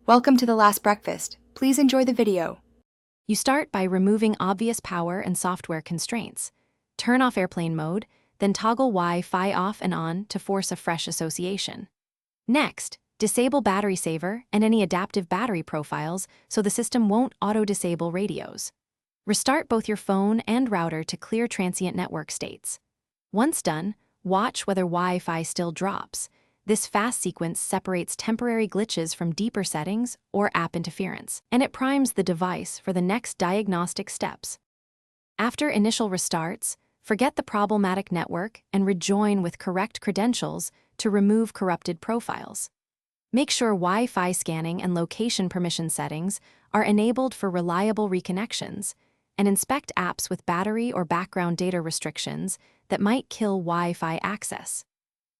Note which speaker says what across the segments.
Speaker 1: Welcome to the last breakfast. Please enjoy the video.
Speaker 2: You start by removing obvious power and software constraints. Turn off airplane mode, then toggle Wi-Fi off and on to force a fresh association. Next, disable battery saver and any adaptive battery profiles so the system won't auto-disable radios. Restart both your phone and router to clear transient network states. Once done, watch whether Wi-Fi still drops. This fast sequence separates temporary glitches from deeper settings or app interference, and it primes the device for the next diagnostic steps. After initial restarts, forget the problematic network and rejoin with correct credentials to remove corrupted profiles. Make sure Wi-Fi scanning and location permission settings are enabled for reliable reconnections, and inspect apps with battery or background data restrictions that might kill Wi-Fi access.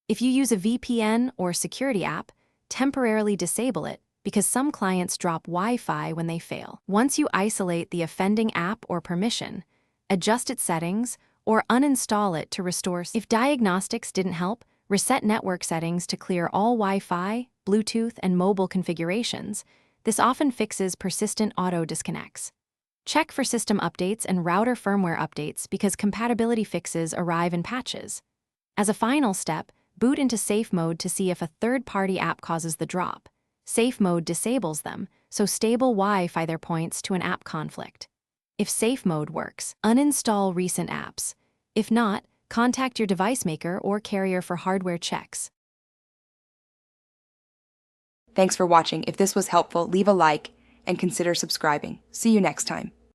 Speaker 2: If you use a VPN or security app, temporarily disable it because some clients drop Wi-Fi when they fail. Once you isolate the offending app or permission, adjust its settings or uninstall it to restore. If diagnostics didn't help, reset network settings to clear all Wi-Fi, Bluetooth, and mobile configurations. This often fixes persistent auto disconnects. Check for system updates and router firmware updates because compatibility fixes arrive in patches. As a final step, boot into safe mode to see if a third-party app causes the drop. Safe mode disables them, so stable Wi-Fi there points to an app conflict. If safe mode works, uninstall recent apps. If not, contact your device maker or carrier for hardware checks.
Speaker 1: Thanks for watching. If this was helpful, leave a like and consider subscribing. See you next time.